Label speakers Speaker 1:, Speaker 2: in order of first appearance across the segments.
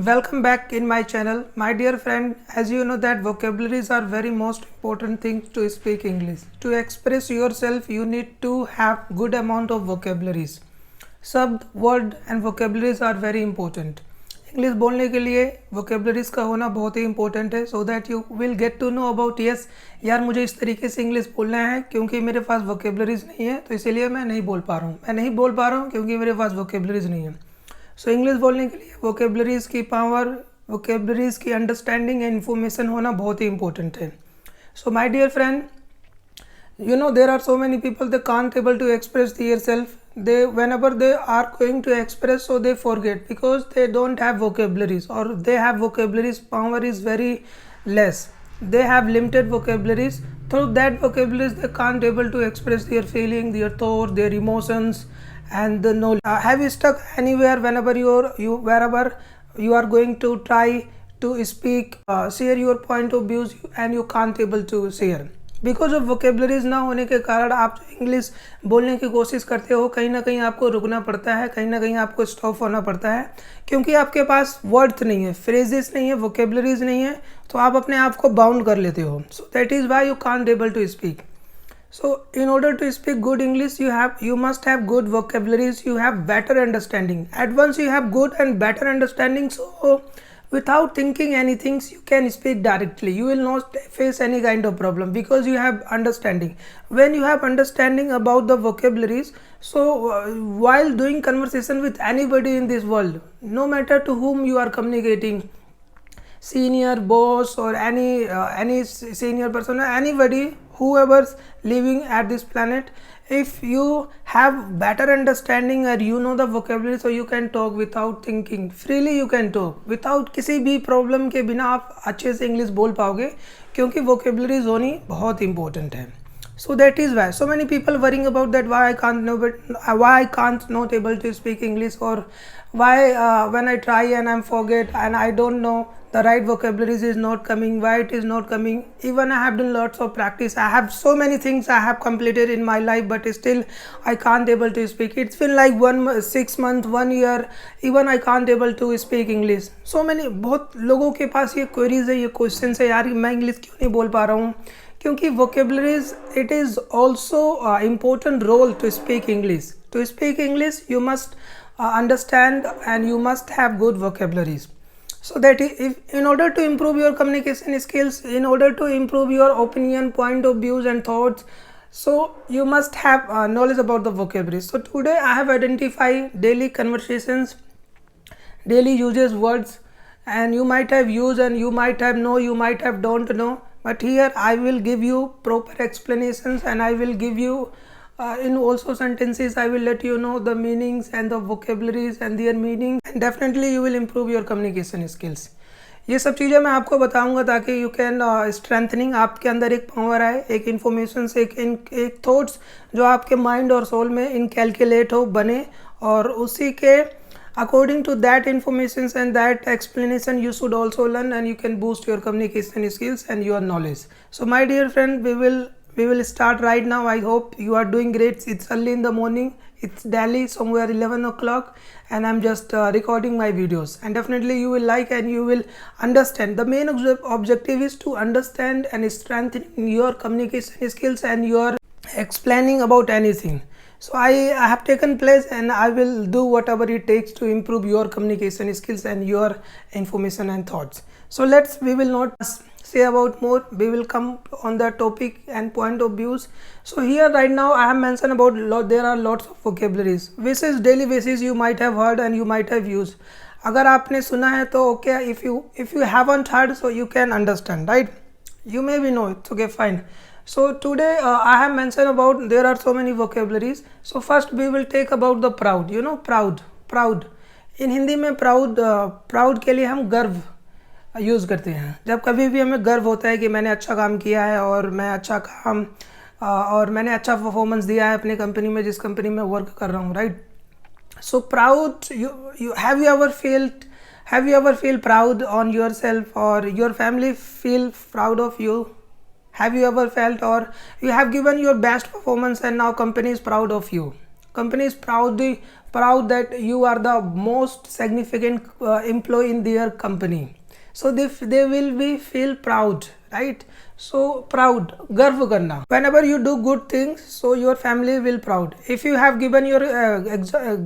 Speaker 1: Welcome back in my channel. My dear friend, as you know that vocabularies are very most important things to speak English. To express yourself, you need to have good amount of vocabularies. शब्द, word and vocabularies are very important. English बोलने के लिए vocabularies का होना बहुत ही important है so that you will get to know about yes यार मुझे इस तरीके से इंग्लिश बोलना है क्योंकि मेरे पास vocabularies नहीं है तो इसीलिए मैं नहीं बोल पा रहा हूँ क्योंकि मेरे पास vocabularies नहीं है. सो इंग्लिश बोलने के लिए वोकेबलरीज की पावर, वोकेबलरीज की अंडरस्टैंडिंग एंड इन्फॉर्मेशन होना बहुत ही इंपॉर्टेंट है. So my dear friend, you know there are so many people they can't able to express themselves. They whenever they are going to express, so they forget because they don't have vocabularies, or they have vocabularies power is very less. They have limited vocabularies. Through that vocabularies they can't able to express their feeling, their thought, their emotions and the knowledge. Have you stuck anywhere whenever wherever you are going to try to speak, share your point of views and you can't able to share because of vocabularies ना होने के कारण आप जो English बोलने की कोशिश करते हो कहीं ना कहीं आपको रुकना पड़ता है, कहीं ना कहीं आपको स्टॉप होना पड़ता है क्योंकि आपके पास वर्ड्स नहीं है, फ्रेजेस नहीं है, वोकेबलरीज नहीं है, तो आप अपने आप को बाउंड कर लेते हो. So that is why you can't able to speak. So in order to speak good English, you must have good vocabularies, you have better understanding. At once you have good and better understanding, so without thinking anything you can speak directly. You will not face any kind of problem because you have understanding. When you have understanding about the vocabularies, so while doing conversation with anybody in this world, no matter to whom you are communicating, senior boss or any senior person or anybody whoever's living at this planet, if you have better understanding or you know the vocabulary, so you can talk without thinking freely. You can talk without किसी भी problem के बिना आप अच्छे से English बोल पाओगे क्योंकि vocabularies होनी बहुत इंपॉर्टेंट है. So that is why so many people worrying about that why I can't not able to speak English, or why when I try and I'm forget and I don't know the right vocabularies is not coming, why it is not coming. Even I have done lots of practice, I have so many things I have completed in my life, but still I can't able to speak. It's been like 6 months, 1 year, even I can't able to speak English. So many बहुत लोगों के पास ये queries है, ये question है यार मैं English क्यों नहीं बोल पा रहा हूँ क्योंकि vocabularies it is also important role to speak English. To speak English you must understand and you must have good vocabularies. So that if in order to improve your communication skills, in order to improve your opinion, point of views and thoughts, so you must have knowledge about the vocabulary. So today I have identified daily conversations, daily uses words, and you might have used and you might have know, you might have don't know, but here I will give you proper explanations and I will give you in also sentences I will let you know the meanings and the vocabularies and their meaning, and definitely you will improve your communication skills. ये सब चीज़ें मैं आपको बताऊंगा ताकि you can strengthening, आपके अंदर एक पावर आए, एक इन्फॉर्मेशन से एक थॉट्स जो आपके माइंड और सोल में इनकैलकुलेट हो बने, और उसी के according to that information and that explanation you should also learn and you can boost your communication skills and your knowledge. So my dear friend, we will start right now. I hope you are doing great. It's early in the morning, it's Delhi somewhere 11 o'clock and I'm just recording my videos, and definitely you will like and you will understand. The main objective is to understand and strengthen your communication skills and your explaining about anything. So I have taken place and I will do whatever it takes to improve your communication skills and your information and thoughts. So we will not say about more, we will come on the topic and point of views. So here right now I have mentioned about there are lots of vocabularies which is daily basis you might have heard and you might have used. अगर आपने सुना है तो okay, if you haven't heard so you can understand, right? You maybe know it, okay, fine. So today I have mentioned about there are so many vocabularies. So first we will take about the proud. You know proud in Hindi में proud के लिए हम गर्व use करते हैं. जब कभी भी हमें गर्व होता है कि मैंने अच्छा काम किया है और मैं अच्छा काम और मैंने अच्छा परफॉर्मेंस दिया है अपनी कंपनी में, जिस कंपनी में वर्क कर रहा हूँ, right. So proud, you have you ever feel proud on yourself or your family feel proud of you? Have you ever felt, or you have given your best performance and now company is proud of you? Company is proud that you are the most significant employee in their company. So they will be feel proud, right? So proud, गर्व करना. Whenever you do good things, so your family will proud. If you have given your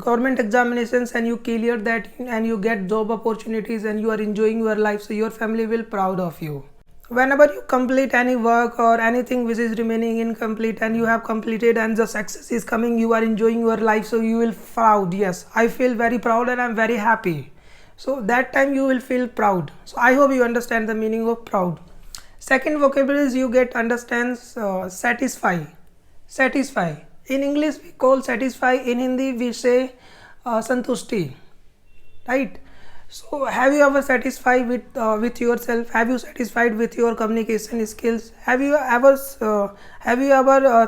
Speaker 1: government examinations and you clear that and you get job opportunities and you are enjoying your life, so your family will proud of you. Whenever you complete any work or anything which is remaining incomplete and you have completed and the success is coming, you are enjoying your life, so you will proud. Yes, I feel very proud and I'm very happy. So that time you will feel proud. So I hope you understand the meaning of proud. Second vocabulary is you get understands satisfy. Satisfy. In English we call satisfy. In Hindi we say santushti. Right? So have you ever satisfied with yourself? Have you satisfied with your communication skills? Have you ever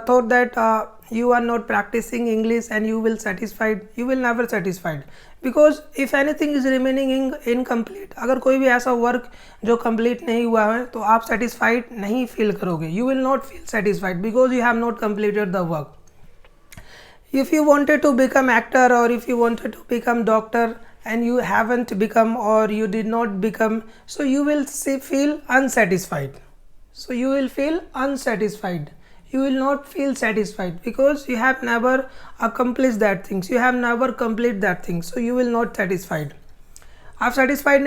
Speaker 1: thought that you are not practicing English and you will satisfied? You will never satisfied, because if anything is remaining incomplete, अगर कोई भी ऐसा work जो complete नहीं हुआ है तो आप satisfied नहीं feel करोगे. You will not feel satisfied because you have not completed the work. If you wanted to become actor or if you wanted to become doctor and you haven't become or you did not become, so you will feel unsatisfied. So you will feel unsatisfied. You will not feel satisfied because you have never accomplished that things. You have never completed that thing. So you will not satisfied. आप satisfied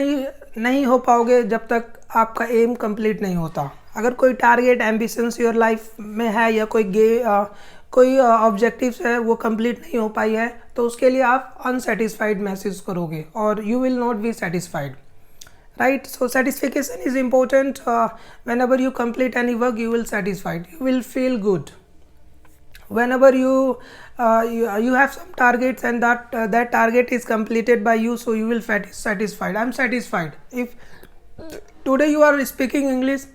Speaker 1: नहीं हो पाओगे जब तक आपका M complete नहीं होता. अगर कोई टारगेट एम्बिशंस योर लाइफ में है या कोई ऑब्जेक्टिव्स है वो कंप्लीट नहीं हो पाई है, तो उसके लिए आप अनसेटिस्फाइड महसूस करोगे और you will not be satisfied. Right? So satisfaction is important. Whenever you complete any work, you will satisfied. You will feel good. Whenever you have some targets and that target is completed by you, so you will feel satisfied. I'm satisfied. If today you are speaking English,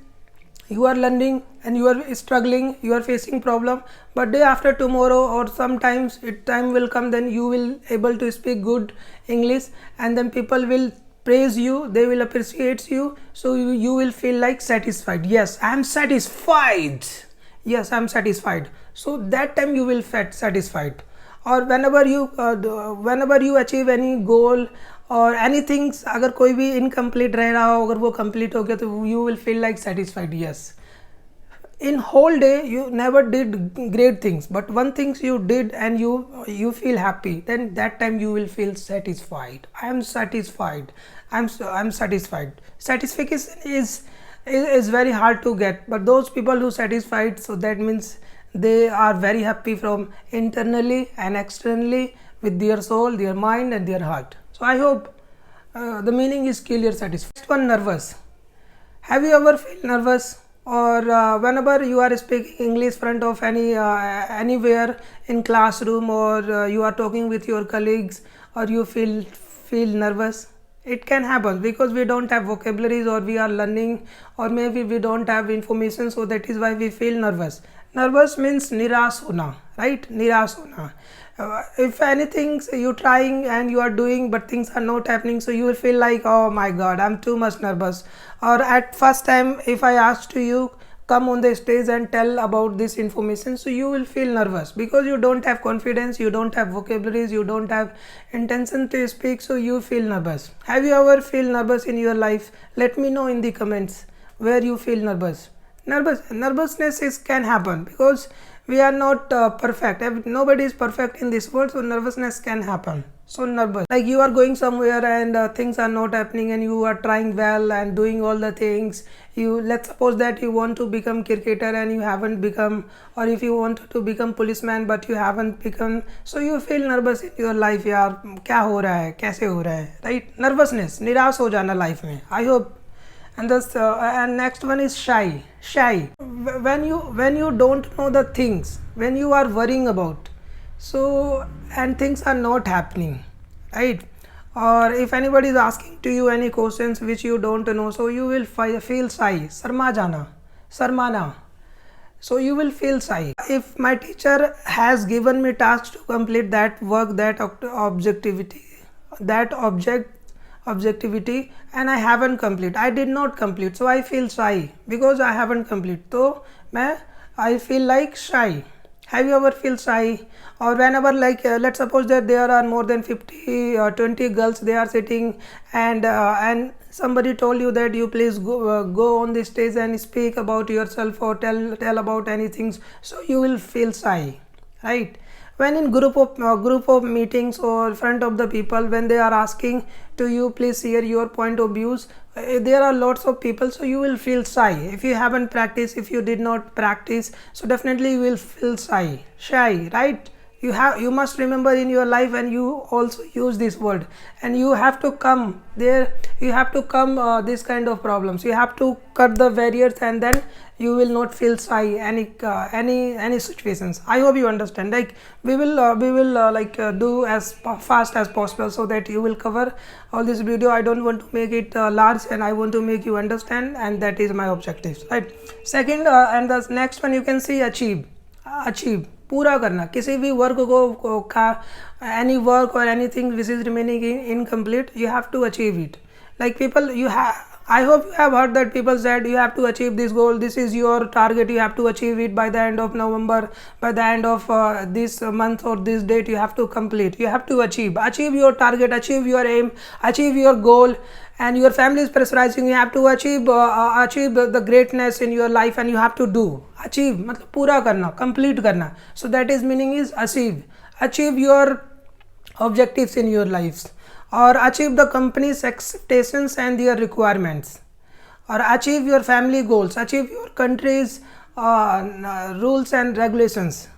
Speaker 1: you are learning and you are struggling, you are facing problem, but day after tomorrow or sometimes time will come, then you will able to speak good English and then people will praise you, they will appreciate you, so you will feel like satisfied. Yes, I am satisfied. Yes, I am satisfied. So that time you will feel satisfied. Or whenever you achieve any goal और anything, अगर कोई भी incomplete रह रहा हो, अगर वो complete हो गया तो you will feel like satisfied. Yes, in whole day you never did great things, but one thing you did and you feel happy, then that time you will feel satisfied. I am satisfied. I'm satisfied. Satisfaction is very hard to get, but those people who satisfied, so that means they are very happy from internally and externally with their soul, their mind and their heart. So I hope the meaning is clear. Satisfied. Next one, nervous. Have you ever feel nervous? Or whenever you are speaking English front of anywhere in classroom or you are talking with your colleagues or you feel nervous, it can happen because we don't have vocabularies or we are learning or maybe we don't have information, so that is why we feel nervous. Nervous means निराश होना, right? निराश होना. If anything you trying and you are doing but things are not happening, so you will feel like, oh my god, I'm too much nervous. Or at first time if I asked you come on the stage and tell about this information, so you will feel nervous because you don't have confidence, you don't have vocabularies, you don't have intention to speak, so you feel nervous. Have you ever feel nervous in your life? Let me know in the comments where you feel nervous. Nervousness can happen because we are not perfect. Nobody is perfect in this world, so nervousness can happen. So nervous, like you are going somewhere and things are not happening and you are trying well and doing all the things. Let's suppose that you want to become cricketer and you haven't become, or if you want to become policeman but you haven't become, so you feel nervous in your life. यार क्या हो रहा है, कैसे हो रहा है, right? Nervousness, निराश हो जाना life में. I hope. And next one is shy. When you don't know the things, when you are worrying about, so and things are not happening, right? Or if anybody is asking to you any questions which you don't know, so you will feel shy. Sarmana. So you will feel shy. If my teacher has given me tasks to complete that work, that objectivity, and I haven't complete, I did not complete, so I feel shy because I haven't complete, so I feel like shy. Have you ever feel shy? Or whenever, like, let's suppose that there are more than 50 or 20 girls, they are sitting, and somebody told you that you please go on the stage and speak about yourself or tell about anything, so you will feel shy, right? When in group of meetings or front of the people, when they are asking to you please share your point of views, there are lots of people, so you will feel shy. If you haven't practiced, if you did not practice, so definitely you will feel shy, right? You must remember in your life, and you also use this word, and you have to come there, you have to come this kind of problems, you have to cut the barriers, and then you will not feel shy any situations. I hope you understand. Like, we will do as fast as possible, so that you will cover all this video. I don't want to make it large, and I want to make you understand, and that is my objective, right? Second, and the next one, you can see achieve. पूरा करना, किसी भी work को का any work or anything which is remaining incomplete, you have to achieve it. Like, people, I hope you have heard that people said you have to achieve this goal, this is your target, you have to achieve it by the end of November, by the end of this month or this date, you have to complete, you have to achieve your target, achieve your aim, achieve your goal. And your family is pressurizing, you have to achieve the greatness in your life, and you have to do achieve, मतलब पूरा करना, complete करना. So that is meaning is achieve your objectives in your lives, or achieve the company's expectations and their requirements, or achieve your family goals, achieve your country's rules and regulations.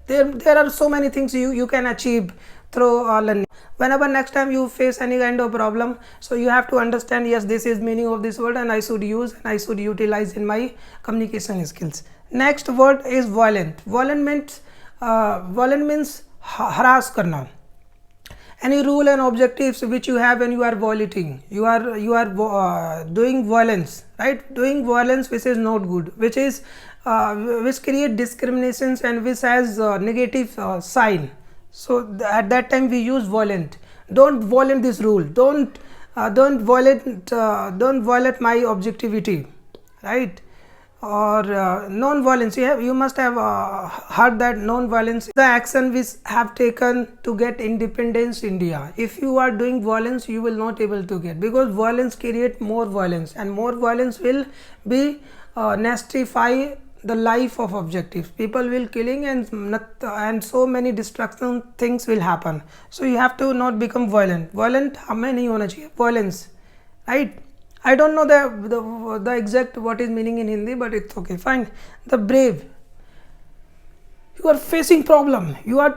Speaker 1: There are so many things you can achieve through learning. Whenever next time you face any kind of problem, so you have to understand, yes, this is meaning of this word, and I should use and I should utilize in my communication skills. Next word is violent. Violent means harass karna. Any rule and objectives which you have, and you are violating, you are doing violence, right? Doing violence which is not good, which create discriminations, and which has negative sign. So at that time we use violent. Don't violate this rule, don't violate my objectivity, right? Or non-violence, you must have heard that non-violence is the action which have taken to get independence India. If you are doing violence, you will not able to get, because violence create more violence, and more violence will be nastify the life of objectives. People will killing, and so many destruction things will happen. So you have to not become violent. हमें नहीं होना चाहिए violence, right? I don't know the exact what is meaning in Hindi, but it's okay, fine. The brave. You are facing problem, you are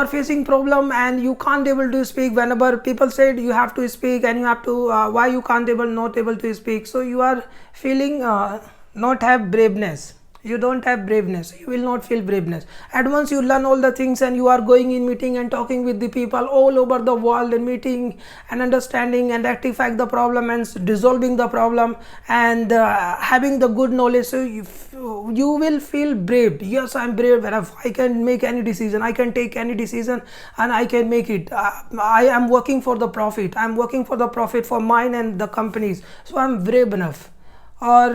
Speaker 1: facing problem, and you can't able to speak. Whenever people said you have to speak, and you have to why you not able to speak, so you are feeling not have braveness. You don't have braveness, you will not feel braveness. At once you learn all the things, and you are going in meeting and talking with the people all over the world, and meeting and understanding and rectifying the problem and dissolving the problem, and having the good knowledge. So you will feel brave. Yes, I'm brave enough, I can make any decision, I can take any decision, and I can make it. I am working for the profit, I'm working for the profit for mine and the companies, so I'm brave enough. Or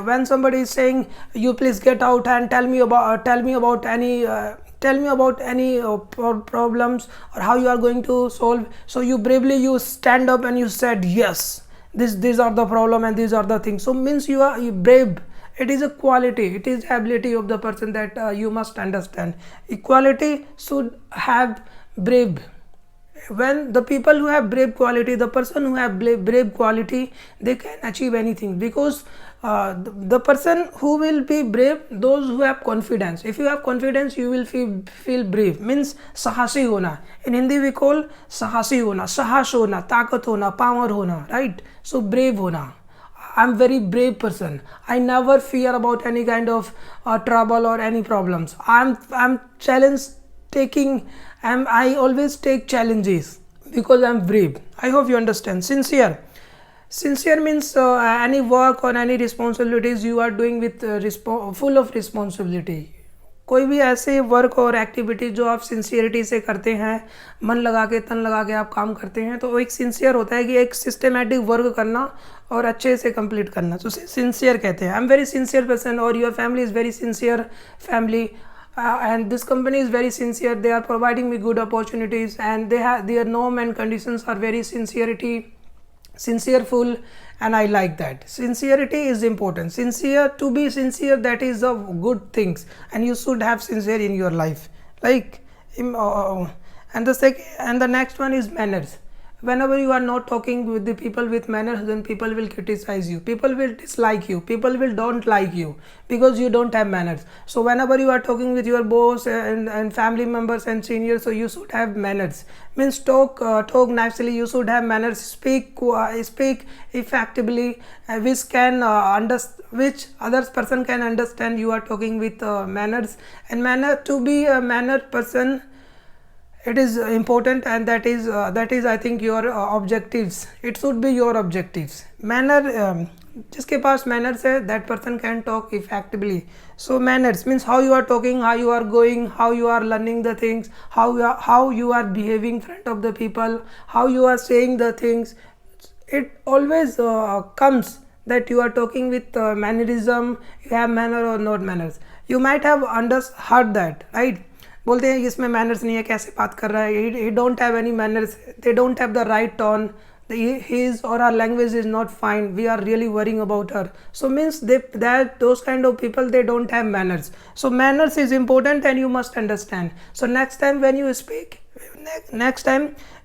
Speaker 1: when somebody is saying you please get out and tell me about any problems, or how you are going to solve, so you bravely you stand up and you said yes, these are the problem and these are the things. So means you brave. It is a quality, it is ability of the person that you must understand. Equality should have brave. When the people who have brave quality, the person who have brave quality, they can achieve anything, because the person who will be brave, those who have confidence. If you have confidence, you will feel brave. Means sahasi hona. In Hindi we call sahasi hona, sahas hona, takat hona, power hona, right? So brave hona. I'm very brave person. I never fear about any kind of trouble or any problems. I'm challenge taking. I always take challenges because I'm brave. I hope you understand. Sincere means any work or any responsibilities you are doing with full of responsibility. कोई भी ऐसे work और activity जो आप sincerity से करते हैं, मन लगा के तन लगा के आप काम करते हैं, तो वो एक सिंसियर होता है कि एक सिस्टमेटिक वर्क करना और अच्छे से कंप्लीट करना, तो सिंसियर कहते हैं. I am very sincere person, और your family is very sincere family. and this company is very sincere. They are providing me good opportunities, and they have their norm and conditions are very sincereful, and I like that. Sincerity is important. Sincere, to be sincere, that is a good things, and you should have sincere in your life. Like and the next one is manners. Whenever you are not talking with the people with manners, then people will criticize you, people will dislike you, people will don't like you because you don't have manners. So whenever you are talking with your boss and family members and seniors, so you should have manners. Means talk nicely, you should have manners. Speak effectively, which other person can understand you are talking with manners. And manner, to be a manner person, it is important, and that is I think your objectives. It should be your objectives. Manner, जिसके पास manners है, that person can talk effectively. So manners means how you are talking, how you are going, how you are learning the things, how you are behaving in front of the people, how you are saying the things. It always comes that you are talking with mannerism, you have manner or not manners. You might have heard that, right? बोलते हैं इसमें manners नहीं है, कैसे बात कर रहा है, he don't have any manners, they don't have the right tone, his or her language is not fine, we are really worrying about her. So means that those kind of people, they don't have manners. So manners is important, and you must understand. So next time when you speak,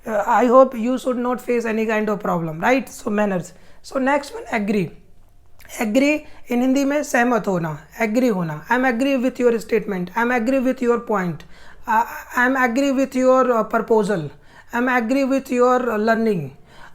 Speaker 1: I hope you should not face any kind of problem, right? So manners. So next one, agree. Agree in Hindi में सहमत होना, agree होना. I am agree with your statement, I am agree with your point, I am agree with your proposal, I am agree with your learning.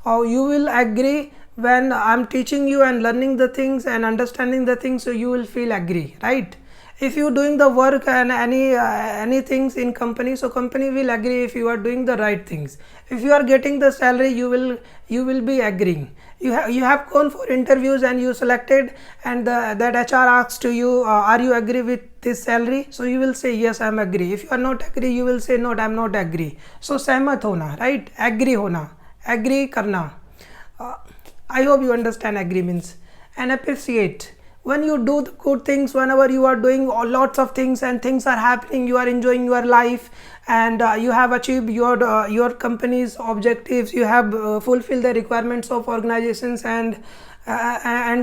Speaker 1: और you will agree when I'm teaching you and learning the things and understanding the things, so you will feel agree, right? If you doing the work and any things in company, so company will agree if you are doing the right things. If you are getting the salary, you will be agreeing. You have gone for interviews and you selected, and that HR asks to you, are you agree with this salary? So you will say yes, I am agree. If you are not agree, you will say no, I am not agree. So सहमत होना, right? Agree होना, agree करना. I hope you understand agree means. And appreciate. When you do the good things, whenever you are doing lots of things and things are happening, you are enjoying your life, and you have achieved your company's objectives, you have fulfilled the requirements of organizations and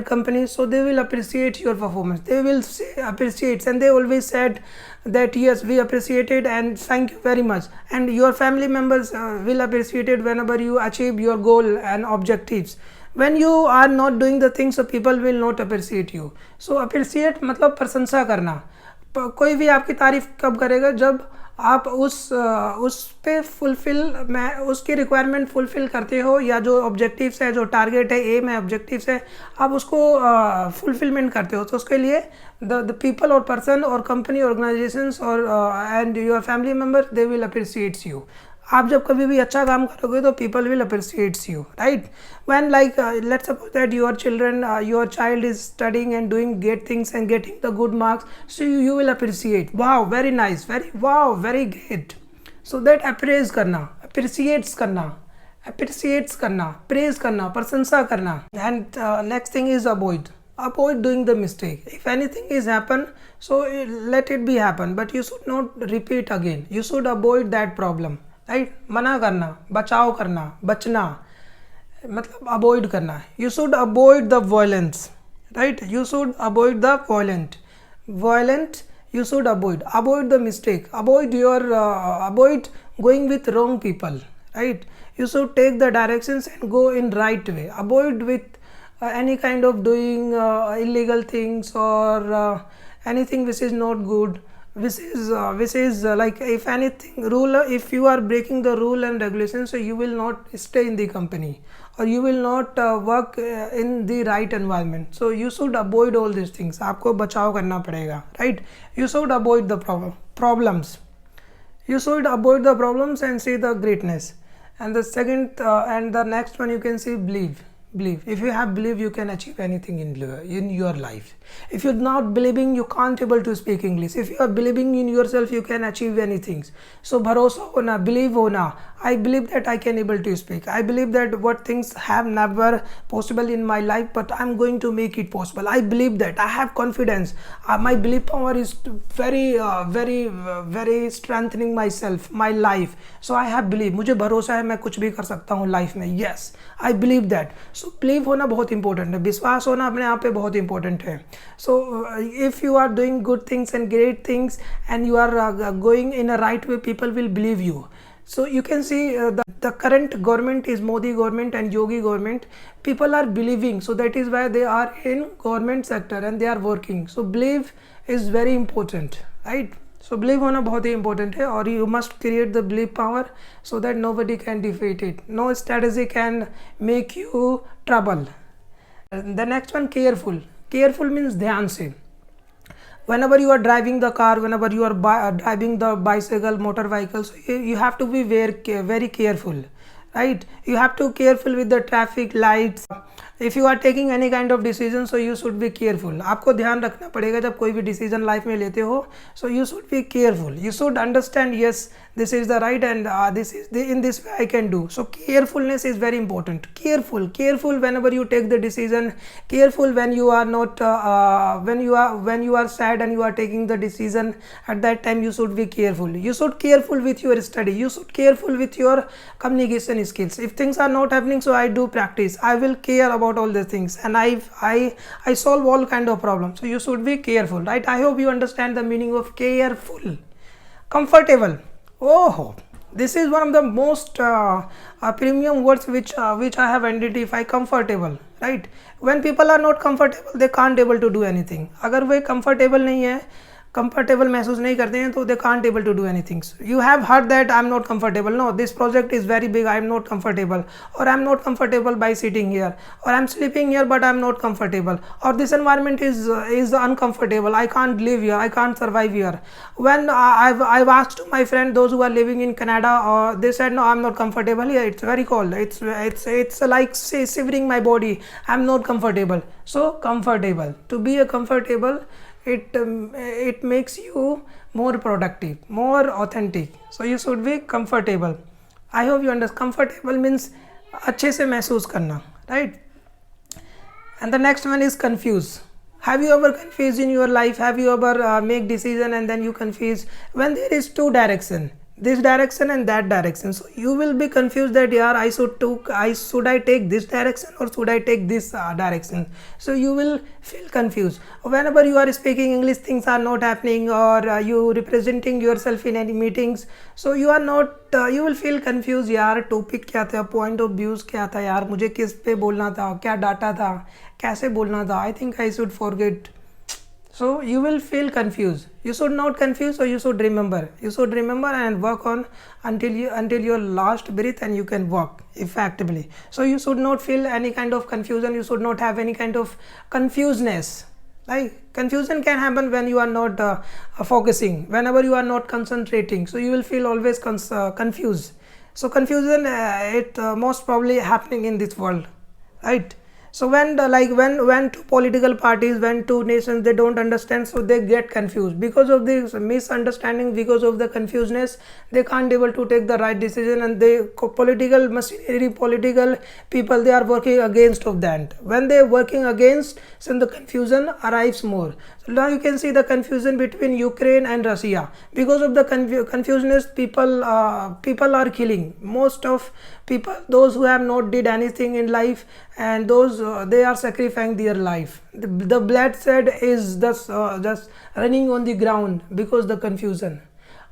Speaker 1: companies, so they will appreciate your performance. They will say appreciate, and they always said that yes, we appreciate it and thank you very much. And your family members will appreciate it whenever you achieve your goal and objectives. When you are not doing the things, so people will not appreciate you. So appreciate मतलब प्रशंसा करना. कोई भी आपकी तारीफ कब करेगा? जब आप उस पे उसकी रिक्वायरमेंट फुलफिल करते हो, या जो ऑब्जेक्टिव्स है, जो टारगेट है, एम है, ऑब्जेक्टिव्स है, आप उसको फुलफिलमेंट करते हो. तो उसके लिए द पीपल और पर्सन और कंपनी ऑर्गेनाइजेशंस और and your family member, they will appreciates you. आप जब कभी भी अच्छा काम करोगे तो people will appreciates you, right? When like let's suppose that your child is studying and doing great things and getting the good marks, so you will appreciate, wow very nice, very great. So that apprise करना, appreciates करना, praise करना, प्रशंसा करना. And next thing is avoid doing the mistake. If anything is happen, so let it be happen, but you should not repeat again. You should avoid that problem, right? मना करना, बचाव करना, बचना, मतलब avoid करना. You should avoid the violence, right? You should avoid the violent. You should avoid the mistake, avoid going with wrong people, right? You should take the directions and go in right way. Avoid with any kind of doing illegal things or anything which is not good, which is like, if anything if you are breaking the rule and regulations, so you will not stay in the company, or you will not work in the right environment. So you should avoid all these things. आपको बचाव करना पड़ेगा, right? You should avoid the problems. You should avoid the problems and see the greatness. And the second and the next one, you can see Believe. If you have belief, you can achieve anything in your life. If you're not believing, you can't able to speak English. If you are believing in yourself, you can achieve anything. So भरोसा होना, believe होना. I believe that I can able to speak. I believe that what things have never possible in my life, but I'm going to make it possible. I believe that. I have confidence. My belief power is very strengthening myself, my life. So I have belief. मुझे भरोसा है मैं कुछ भी कर सकता हूँ life में. Yes, I believe that. So believe होना बहुत important है. विश्वास होना अपने आप पे बहुत important है. So if you are doing good things and great things and you are going in a right way, people will believe you. So you can see the current government is Modi government and Yogi government. People are believing, so that is why they are in government sector and they are working. So believe is very important, right? So believe होना बहुत ही important है और you must create the belief power so that nobody can defeat it. No strategy can make you trouble. The next one, careful. Careful means ध्यान से. Whenever you are driving the car, whenever you are driving the bicycle, motor vehicle, so you have to be very careful, right? You have to careful with the traffic lights. If you are taking any kind of decision, so you should be careful. आपको ध्यान रखना पड़ेगा जब कोई भी decision life में लेते हो. So you should be careful. You should understand, yes, this is the right and this is in this way I can do. So carefulness is very important. Careful whenever you take the decision. Careful when you are not when you are sad and you are taking the decision. At that time you should be careful. You should careful with your study. You should careful with your communication skills. If things are not happening, so I do practice. I will care about all the things and I solve all kind of problems. So you should be careful, right? I hope you understand the meaning of careful. Comfortable. Oh, this is one of the most premium words which I have identified. Comfortable, right? When people are not comfortable, they can't able to do anything. अगर वे comfortable नहीं है, comfortable महसूस नहीं करते हैं, तो they can't able to do anything. So you have heard that I'm not comfortable. No, this project is very big. I'm not comfortable, or I'm not comfortable by sitting here, or I'm sleeping here, but I'm not comfortable, or this environment is uncomfortable. I can't live here. I can't survive here. When I've asked my friend, those who are living in Canada, they said no, I'm not comfortable here. It's very cold. It's like shivering my body. I'm not comfortable. So comfortable. To be a comfortable, it makes you more productive, more authentic. So you should be comfortable. I hope you understand. Comfortable means अच्छे से महसूस करना, right? And the next one is confuse. Have you ever confused in your life? Have you ever make decision and then you confuse when there is two direction, this direction and that direction? So you will be confused that I should I take this direction or should I take this direction? So you will feel confused whenever you are speaking English. Things are not happening, or you representing yourself in any meetings, so you are not you will feel confused. यार topic क्या था, point of views क्या था, यार मुझे किस पे बोलना था, क्या डाटा था, कैसे बोलना था, I think I should forget. So you will feel confused. You should not confuse, so you should remember. You should remember and work on until your last breath, and you can work effectively. So you should not feel any kind of confusion. You should not have any kind of confuseness. Like confusion can happen when you are not focusing, whenever you are not concentrating. So you will feel always confused. So confusion it most probably happening in this world, right? So when two political parties, when two nations, they don't understand, so they get confused because of this misunderstanding, because of the confuseness, they can't able to take the right decision, and they political machinery, political people, they are working against of that. When they are working against, so the confusion arrives more. So now you can see the confusion between Ukraine and Russia. Because of the confuseness, people are killing. Most of people, those who have not did anything in life, and those they are sacrificing their life. The bloodshed is just running on the ground because the confusion.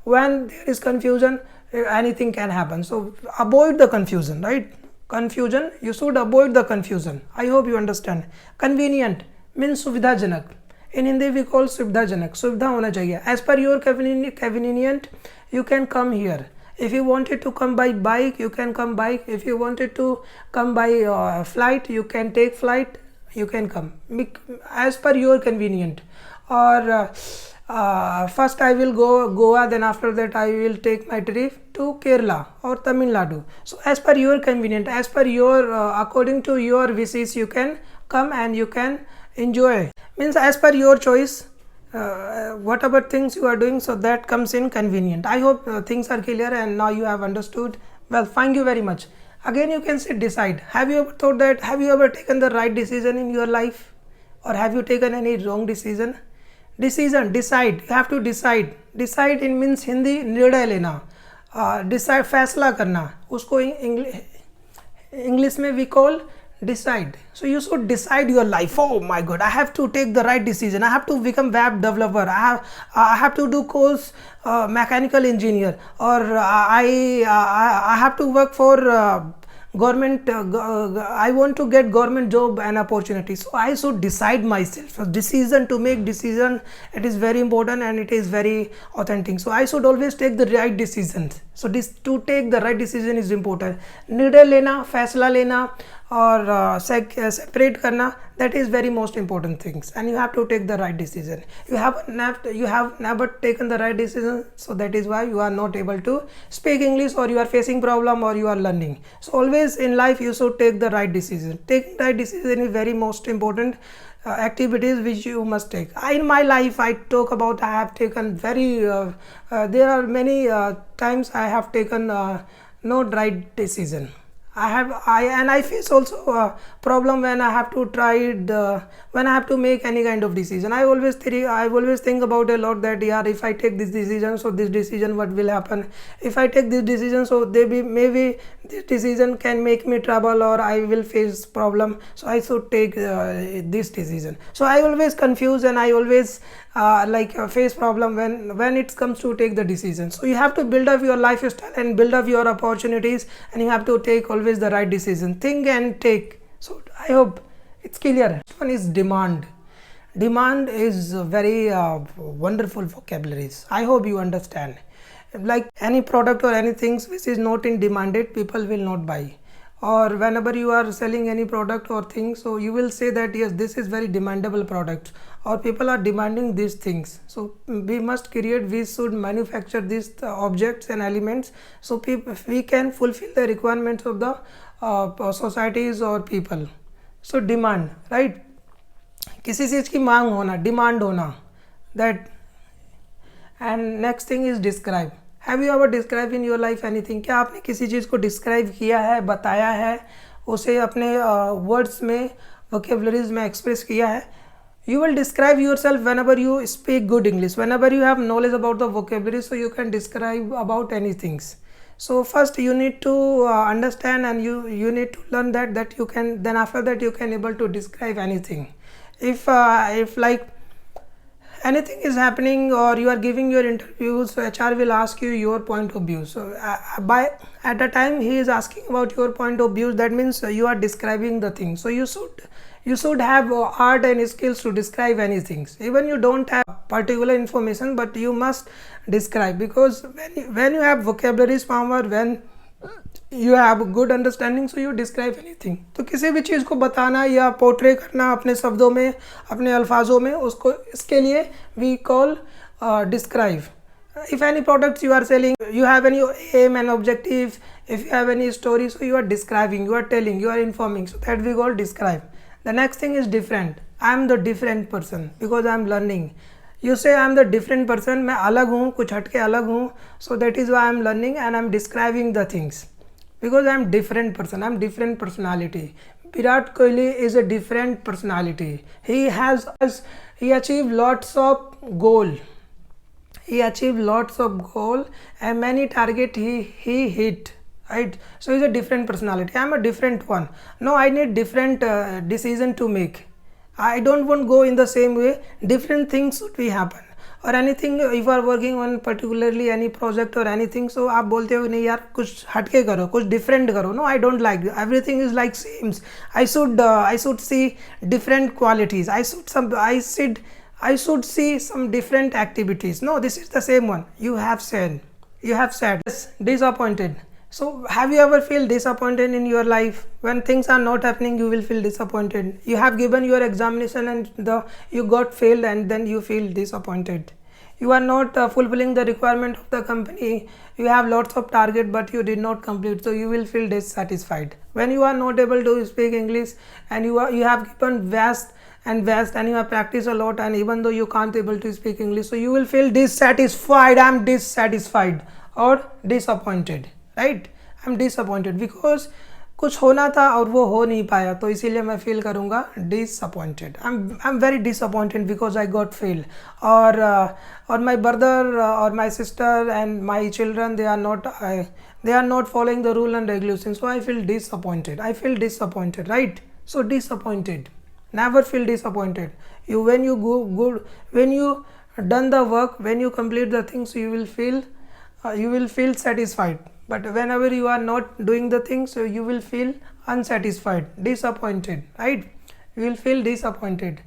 Speaker 1: When there is confusion, anything can happen. So avoid the confusion, right? Confusion, you should avoid the confusion. I hope you understand. Convenient means सुविधाजनक. In Hindi we call सुविधाजनक. सुविधा होना चाहिए. As per your convenient, you can come here. If you wanted to come by bike, you can come bike. If you wanted to come by flight, you can take flight. You can come as per your convenient. Or first I will go Goa, then after that I will take my trip to Kerala or Tamil Nadu. So as per your convenient, as per your according to your wishes, you can come and you can enjoy, means as per your choice, whatever things you are doing, so that comes in convenient. I hope things are clear and now you have understood. Well, thank you very much. Again, you can say decide. Have you ever thought that, have you ever taken the right decision in your life, or have you taken any wrong decision? Decision, decide, you have to decide. Decide in means Hindi निर्णय लेना, decide फैसला करना, उसको English में we call decide. So you should decide your life. Oh my god, I have to take the right decision. I have to become web developer. I have to do course mechanical engineer, or I have to work for government. I want to get government job and opportunity. So I should decide myself. So decision, to make decision, it is very important and it is very authentic. So I should always take the right decisions. So this, to take the right decision is important. निर्णय लेना, फैसला लेना और separate करना, that is very most important things, and you have to take the right decision. You have never taken the right decision, so that is why you are not able to speak English, or you are facing problem, or you are learning. So always in life you should take the right decision. Taking right decision is very most important activities which you must take. In my life, I talk about, I have taken very there are many times I have taken not right decision. I face also a problem when I have to when I have to make any kind of decision. I always think about a lot that, yeah, if I take this decision, so this decision what will happen. If I take this decision, so maybe this decision can make me trouble, or I will face problem. So I should take this decision. So I always confuse, and I always face problem when it comes to take the decision. So you have to build up your lifestyle and build up your opportunities, and you have to take always the right decision. Think and take. So I hope it's clear. Next one is demand. Demand is very wonderful vocabularies. I hope you understand. Like any product or anything which is not in demanded, people will not buy. Or whenever you are selling any product or thing, so you will say that yes, this is very demandable product, or people are demanding these things. So we should manufacture these objects and elements, so we can fulfill the requirements of the societies or people. So demand, right? किसी चीज की मांग होना, demand होना, that. And next thing is describe. Have you ever described in your life anything? क्या आपने किसी चीज़ को डिस्क्राइब किया है, बताया है, उसे अपने वर्ड्स में, vocabularies में एक्सप्रेस किया है? You will describe yourself whenever you speak good English, whenever you have knowledge about the vocabulary, so you can describe about anything. So first you need to understand, and you need to learn that you can, then after that you can able to describe anything. If like anything is happening, or you are giving your interviews, so HR will ask you your point of view. So at a time he is asking about your point of view, that means you are describing the thing. So you should have art and skills to describe anything. Even you don't have particular information, but you must describe, because when you have vocabularies power, when you have good understanding, so you describe anything. तो किसी भी चीज़ को बताना या portray करना अपने शब्दों में, अपने अल्फाजों में, उसको, इसके लिए we call describe. If any products you are selling, you have any aim and objective, if you have any story, so you are describing, you are telling, you are informing, so that we call describe. The next thing is different. I am the different person because I am learning. You say I am the different person, मैं अलग हूँ, कुछ हटके अलग हूँ, so that is why I am learning and I am describing the things, because I am different person, I am different personality. Virat Kohli is a different personality. He achieved lots of goal. He achieved lots of goal and many target he hit. Right? So he's a different personality. I am a different one. No, I need different decision to make. I don't want to go in the same way. Different things should be happen. और anything, if you are working on particularly any project or anything, so आप बोलते हो नहीं यार कुछ हटके करो, कुछ different करो. No, I don't like it. Everything is like same. I should see different qualities. I should see some different activities. No, this is the same one. You have said yes, disappointed. So have you ever feel disappointed in your life? When things are not happening, you will feel disappointed. You have given your examination and you got failed, and then you feel disappointed. you are not fulfilling the requirement of the company, you have lots of target but you did not complete, so you will feel dissatisfied. When you are not able to speak English and you have given vast and you have practiced a lot, and even though you can't able to speak English, so you will feel dissatisfied. I'm dissatisfied or disappointed, right? I'm disappointed because कुछ होना था और वो हो नहीं पाया, तो इसीलिए मैं फील करूँगा disappointed. I am very disappointed because I got fail, और माई ब्रदर और my sister and my children they are not following the rule and regulation, so I feel disappointed, right? So disappointed, never feel disappointed. When you go good, when you done the work, when you complete the things, you will feel satisfied. But whenever you are not doing the things, so you will feel unsatisfied, disappointed, right? You will feel disappointed.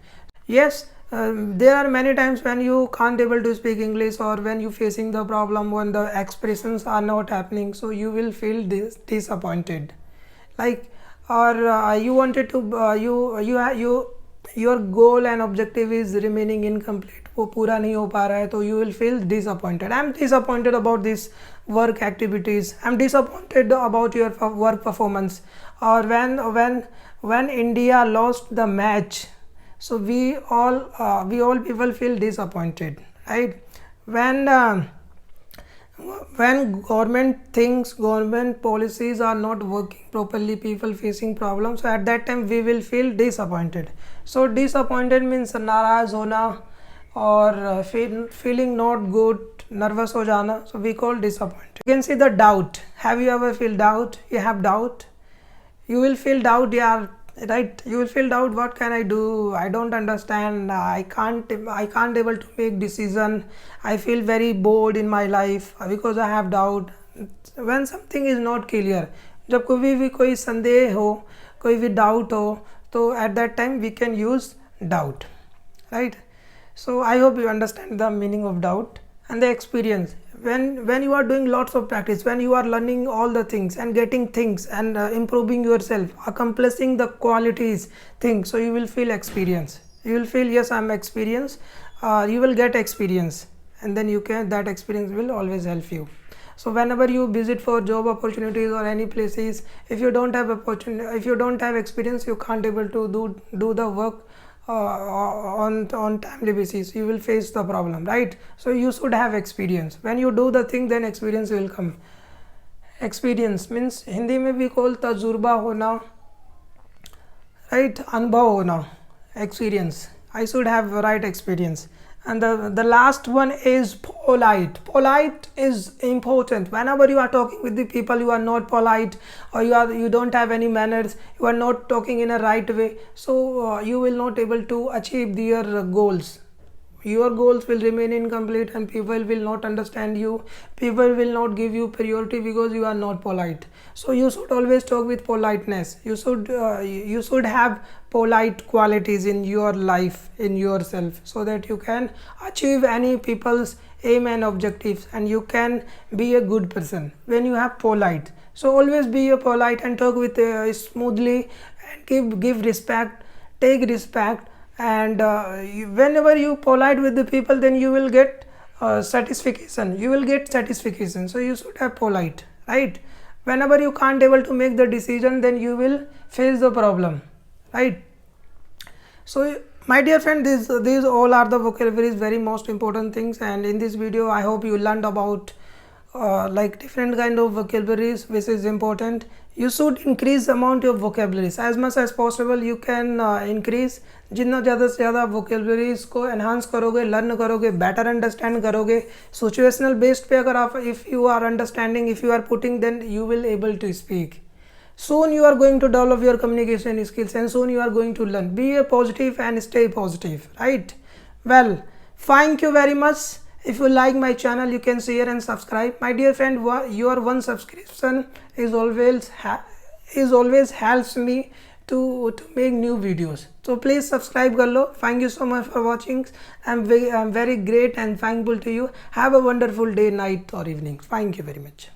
Speaker 1: Yes, there are many times when you can't able to speak English, or when you facing the problem when the expressions are not happening, so you will feel disappointed. Like, or you wanted to your goal and objective is remaining incomplete, वो पूरा नहीं हो पा रहा है, तो you will feel disappointed. I'm disappointed about this work activities, I'm disappointed about your work performance, or when India lost the match, so we all people feel disappointed, right? When government policies are not working properly, people facing problems, so at that time we will feel disappointed. So disappointed means नाराज होना और feeling not good, nervous हो जाना, so we call disappointed. You can see the doubt. Have you ever feel doubt? You have doubt, you will feel doubt, yeah, right? You will feel doubt, what can I do, I don't understand, I can't able to make decision, I feel very bored in my life because I have doubt. When something is not clear, जब कोई संदेह हो, कोई भी doubt हो, तो at that time we can use doubt, right? So I hope you understand the meaning of doubt and the experience. When you are doing lots of practice, when you are learning all the things and getting things and improving yourself, accomplishing the qualities things, so you will feel experience, you will feel, yes, I'm experienced, you will get experience, and then that experience will always help you. So whenever you visit for job opportunities or any places, if you don't have opportunity, if you don't have experience, you can't able to do the work on timely basis, you will face the problem, right? So you should have experience. When you do the thing, then experience will come. Experience means Hindi में भी call तजुर्बा होना, right? अनुभव होना, experience. I should have right experience. And the last one is polite. Polite is important. Whenever you are talking with the people, you are not polite, or you don't have any manners, you are not talking in a right way, so you will not able to achieve their goals. Your goals will remain incomplete, and people will not understand you, people will not give you priority because you are not polite. So you should always talk with politeness. You should have polite qualities in your life, in yourself, so that you can achieve any people's aim and objectives, and you can be a good person when you have polite. So always be a polite and talk with smoothly, and give respect, take respect, and whenever you polite with the people, then you will get satisfaction, so you should have polite, right? Whenever you can't able to make the decision, then you will face the problem, right? So my dear friend, these all are the vocabularies, very most important things, and in this video I hope you learned about like different kind of vocabularies which is important. You should increase the amount of vocabularies as much as possible. You can increase, जितना ज़्यादा से ज़्यादा vocabularies को enhance करोगे, learn करोगे, better understand करोगे, situational based पे अगर आप if you are understanding, if you are putting, then you will able to speak. Soon you are going to develop your communication skills, and soon you are going to learn. Be a positive and stay positive, right? Well, thank you very much. If you like my channel, you can share and subscribe. My dear friend, your one subscription is always helps me to make new videos. So please subscribe कर लो. Thank you so much for watching. I'm very great and thankful to you. Have a wonderful day, night or evening. Thank you very much.